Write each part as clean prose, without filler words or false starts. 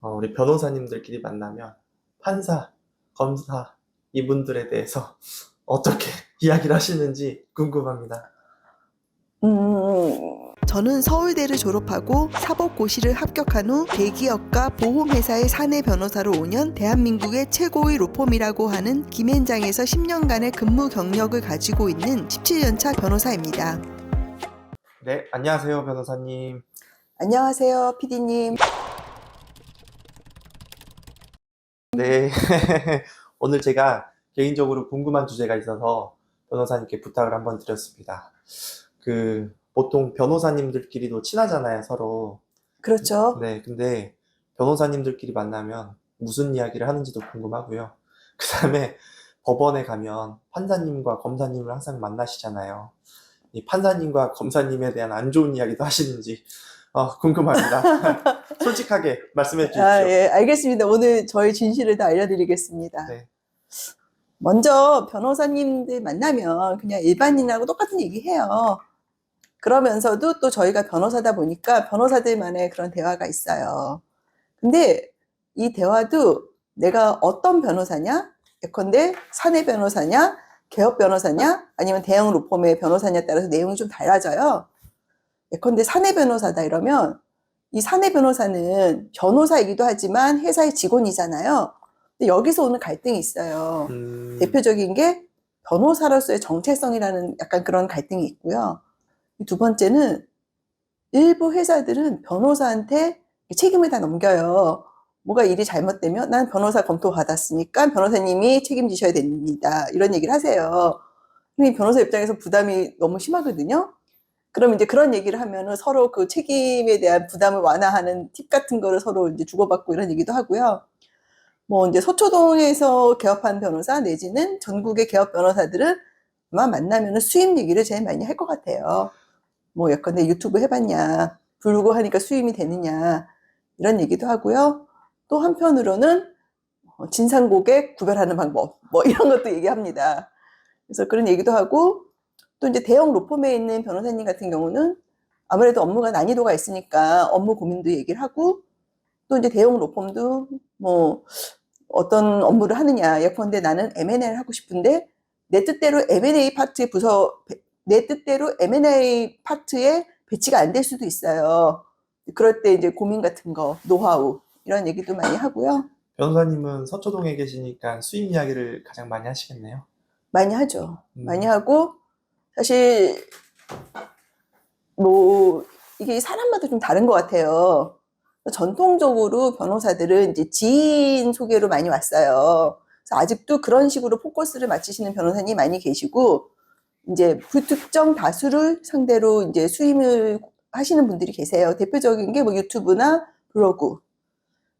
우리 변호사님들끼리 만나면 판사, 검사 이분들에 대해서 어떻게 이야기를 하시는지 궁금합니다. 저는 서울대를 졸업하고 사법고시를 합격한 후 대기업과 보험회사의 사내 변호사로 5년, 대한민국의 최고의 로펌이라고 하는 김앤장에서 10년간의 근무 경력을 가지고 있는 17년차 변호사입니다. 네, 안녕하세요, 변호사님. 안녕하세요, PD님. 네, 오늘 제가 개인적으로 궁금한 주제가 있어서 변호사님께 부탁을 한번 드렸습니다. 보통 변호사님들끼리도 친하잖아요, 서로. 그렇죠. 네, 근데 변호사님들끼리 만나면 무슨 이야기를 하는지도 궁금하고요. 그 다음에 법원에 가면 판사님과 검사님을 항상 만나시잖아요. 이 판사님과 검사님에 대한 안 좋은 이야기도 하시는지 궁금합니다. 솔직하게 말씀해 주십시오. 예, 알겠습니다. 오늘 저의 진실을 다 알려드리겠습니다. 네. 먼저 변호사님들 만나면 그냥 일반인하고 똑같은 얘기 해요. 그러면서도 또 저희가 변호사다 보니까 변호사들만의 그런 대화가 있어요. 근데 이 대화도 내가 어떤 변호사냐? 예컨대 사내 변호사냐? 개업 변호사냐? 아니면 대형 로펌의 변호사냐에 따라서 내용이 좀 달라져요. 예컨대 사내 변호사다 이러면 이 사내 변호사는 변호사이기도 하지만 회사의 직원이잖아요. 근데 여기서 오는 갈등이 있어요. 대표적인 게 변호사로서의 정체성이라는 약간 그런 갈등이 있고요. 두 번째는 일부 회사들은 변호사한테 책임을 다 넘겨요. 뭐가 일이 잘못되면 난 변호사 검토 받았으니까 변호사님이 책임지셔야 됩니다. 이런 얘기를 하세요. 근데 변호사 입장에서 부담이 너무 심하거든요. 그럼 이제 그런 얘기를 하면은 서로 그 책임에 대한 부담을 완화하는 팁 같은 거를 서로 이제 주고받고 이런 얘기도 하고요. 뭐 이제 서초동에서 개업한 변호사 내지는 전국의 개업 변호사들은 아마 만나면은 수입 얘기를 제일 많이 할 것 같아요. 뭐 예컨대 유튜브 해봤냐, 블로그 하니까 수임이 되느냐 이런 얘기도 하고요. 또 한편으로는 진상 고객 구별하는 방법 뭐 이런 것도 얘기합니다. 그래서 그런 얘기도 하고 또 이제 대형 로펌에 있는 변호사님 같은 경우는 아무래도 업무가 난이도가 있으니까 업무 고민도 얘기를 하고 또 이제 대형 로펌도 뭐 어떤 업무를 하느냐 예컨대 나는 M&A를 하고 싶은데 내 뜻대로 M&A 파트의 내 뜻대로 M&A 파트에 배치가 안 될 수도 있어요. 그럴 때 이제 고민 같은 거, 노하우 이런 얘기도 많이 하고요. 변호사님은 서초동에 계시니까 수입 이야기를 가장 많이 하시겠네요. 많이 하죠. 많이 하고 사실 뭐 이게 사람마다 좀 다른 것 같아요. 전통적으로 변호사들은 이제 지인 소개로 많이 왔어요. 그래서 아직도 그런 식으로 포커스를 맞추시는 변호사님이 많이 계시고 이제 불특정 다수를 상대로 이제 수임을 하시는 분들이 계세요. 대표적인 게 뭐 유튜브나 블로그.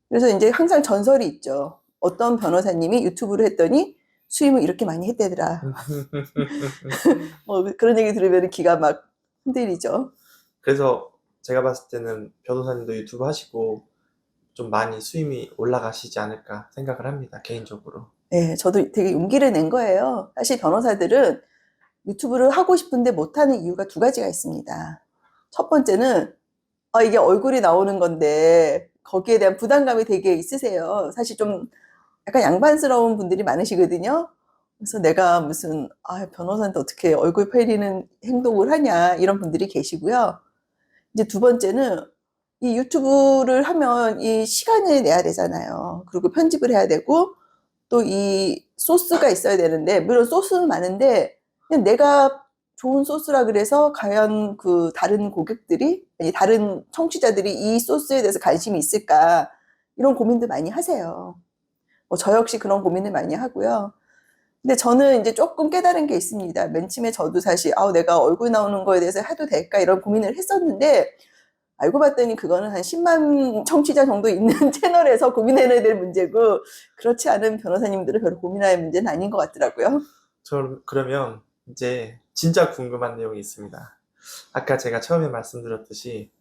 그래서 이제 항상 전설이 있죠. 어떤 변호사님이 유튜브를 했더니 수임을 이렇게 많이 했대더라. 뭐 그런 얘기 들으면 기가 막 흔들리죠. 그래서 제가 봤을 때는 변호사님도 유튜브 하시고 좀 많이 수임이 올라가시지 않을까 생각을 합니다, 개인적으로. 네, 저도 되게 용기를 낸 거예요. 사실 변호사들은 유튜브를 하고 싶은데 못하는 이유가 두 가지가 있습니다. 첫 번째는 이게 얼굴이 나오는 건데 거기에 대한 부담감이 되게 있으세요. 사실 좀 약간 양반스러운 분들이 많으시거든요. 그래서 내가 무슨 변호사한테 어떻게 얼굴 팔리는 행동을 하냐 이런 분들이 계시고요. 이제 두 번째는 이 유튜브를 하면 이 시간을 내야 되잖아요. 그리고 편집을 해야 되고 또 이 소스가 있어야 되는데 물론 소스는 많은데 그냥 내가 좋은 소스라 그래서 과연 그 다른 고객들이 아니 다른 청취자들이 이 소스에 대해서 관심이 있을까 이런 고민들 많이 하세요. 뭐 저 역시 그런 고민을 많이 하고요. 근데 저는 이제 조금 깨달은 게 있습니다. 맨 처음에 저도 사실 내가 얼굴 나오는 거에 대해서 해도 될까 이런 고민을 했었는데 알고 봤더니 그거는 한 10만 청취자 정도 있는 채널에서 고민해야 될 문제고 그렇지 않은 변호사님들은 별로 고민할 문제는 아닌 것 같더라고요. 그러면 이제 진짜 궁금한 내용이 있습니다. 아까 제가 처음에 말씀드렸듯이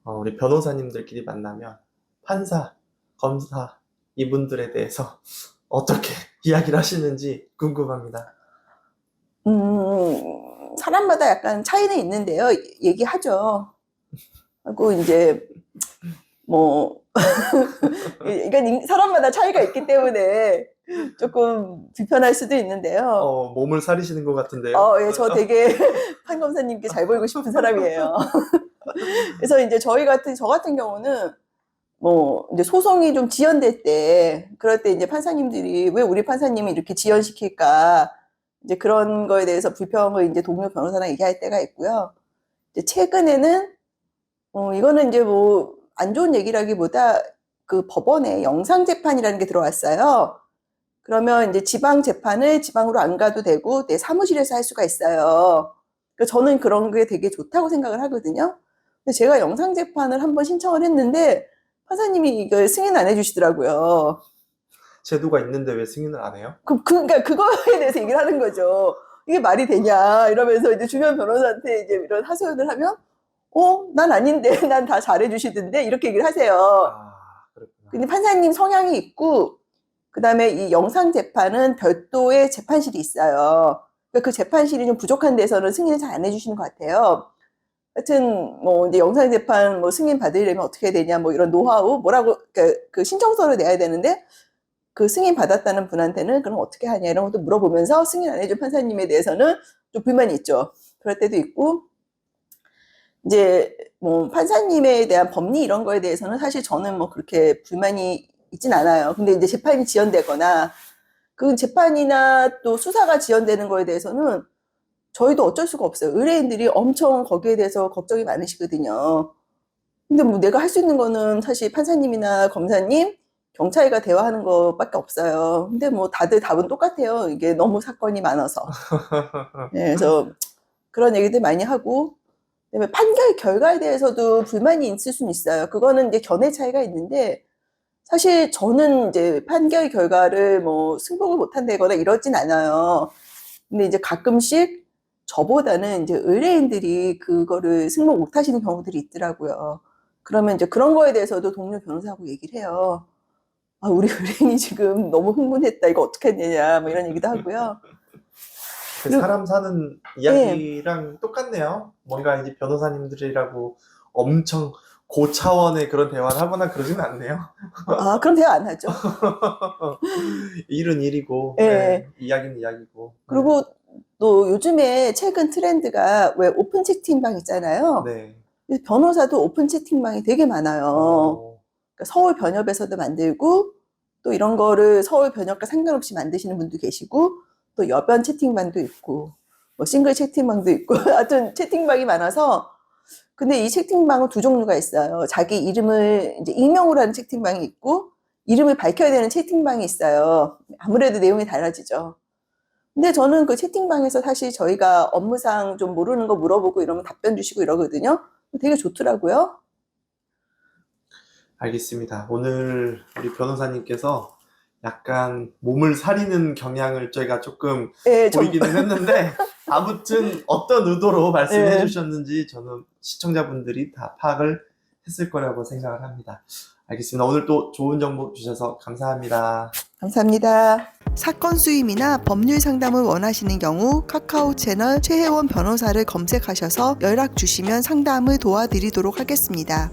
우리 변호사님들끼리 만나면 판사, 검사 이분들에 대해서 어떻게 이야기를 하시는지 궁금합니다. 사람마다 약간 차이는 있는데요. 얘기하죠. 하고 이제 뭐, 이건 사람마다 차이가 있기 때문에 조금 불편할 수도 있는데요. 몸을 사리시는 것 같은데요. 예, 저 되게 판 검사님께 잘 보이고 싶은 사람이에요. 그래서 이제 저 같은 경우는 뭐, 이제 소송이 좀 지연될 때, 그럴 때 이제 판사님들이 왜 우리 판사님이 이렇게 지연시킬까, 이제 그런 거에 대해서 불평을 이제 동료 변호사랑 얘기할 때가 있고요. 이제 최근에는, 이거는 이제 뭐, 안 좋은 얘기라기보다 그 법원에 영상재판이라는 게 들어왔어요. 그러면 이제 지방재판을 지방으로 안 가도 되고, 내 사무실에서 할 수가 있어요. 그러니까 저는 그런 게 되게 좋다고 생각을 하거든요. 근데 제가 영상재판을 한번 신청을 했는데, 판사님이 이걸 승인 안 해주시더라고요. 제도가 있는데 왜 승인을 안 해요? 그러니까 그거에 대해서 얘기를 하는 거죠. 이게 말이 되냐 이러면서 이제 주변 변호사한테 이제 이런 하소연을 하면, 난 아닌데, 난 다 잘해주시던데 이렇게 얘기를 하세요. 그렇구나. 근데 판사님 성향이 있고, 그 다음에 이 영상 재판은 별도의 재판실이 있어요. 그러니까 그 재판실이 좀 부족한 데서는 승인을 잘 안 해주시는 것 같아요. 하여튼 뭐 이제 영상 재판 뭐 승인 받으려면 어떻게 해야 되냐 뭐 이런 노하우 뭐라고 그 신청서를 내야 되는데 그 승인 받았다는 분한테는 그럼 어떻게 하냐 이런 것도 물어보면서 승인 안 해준 판사님에 대해서는 좀 불만이 있죠. 그럴 때도 있고 이제 뭐 판사님에 대한 법리 이런 거에 대해서는 사실 저는 뭐 그렇게 불만이 있진 않아요. 근데 이제 재판이 지연되거나 그 재판이나 또 수사가 지연되는 거에 대해서는 저희도 어쩔 수가 없어요. 의뢰인들이 엄청 거기에 대해서 걱정이 많으시거든요. 근데 뭐 내가 할 수 있는 거는 사실 판사님이나 검사님, 경찰과 대화하는 것밖에 없어요. 근데 뭐 다들 답은 똑같아요. 이게 너무 사건이 많아서. 네, 그래서 그런 얘기들 많이 하고, 그다음에 판결 결과에 대해서도 불만이 있을 수는 있어요. 그거는 이제 견해 차이가 있는데, 사실 저는 이제 판결 결과를 뭐 승복을 못한다거나 이러진 않아요. 근데 이제 가끔씩 저보다는 이제 의뢰인들이 그거를 승복 못 하시는 경우들이 있더라고요. 그러면 이제 그런 거에 대해서도 동료 변호사하고 얘기를 해요. 우리 의뢰인이 지금 너무 흥분했다. 이거 어떻게 했느냐. 뭐 이런 얘기도 하고요. 사람 사는 이야기랑 똑같네요. 뭔가 이제 변호사님들이라고 엄청 고차원의 그런 대화를 하거나 그러진 않네요. 그럼 대화 안 하죠. 일은 일이고, 네. 이야기는 이야기고. 그리고 또 요즘에 최근 트렌드가 왜 오픈 채팅방 있잖아요. 네. 변호사도 오픈 채팅방이 되게 많아요. 그러니까 서울 변협에서도 만들고 또 이런 거를 서울 변협과 상관없이 만드시는 분도 계시고 또 여변 채팅방도 있고 뭐 싱글 채팅방도 있고 하여튼 채팅방이 많아서 근데 이 채팅방은 두 종류가 있어요. 자기 이름을 이제 익명으로 하는 채팅방이 있고 이름을 밝혀야 되는 채팅방이 있어요. 아무래도 내용이 달라지죠. 근데 저는 그 채팅방에서 사실 저희가 업무상 좀 모르는 거 물어보고 이러면 답변 주시고 이러거든요. 되게 좋더라고요. 알겠습니다. 오늘 우리 변호사님께서 약간 몸을 사리는 경향을 저희가 조금 보이기는 했는데 아무튼 어떤 의도로 말씀해 주셨는지 저는 시청자분들이 다 파악을 했을 거라고 생각을 합니다. 알겠습니다. 오늘 또 좋은 정보 주셔서 감사합니다. 감사합니다. 사건 수임이나 법률 상담을 원하시는 경우 카카오 채널 최혜원 변호사를 검색하셔서 연락 주시면 상담을 도와드리도록 하겠습니다.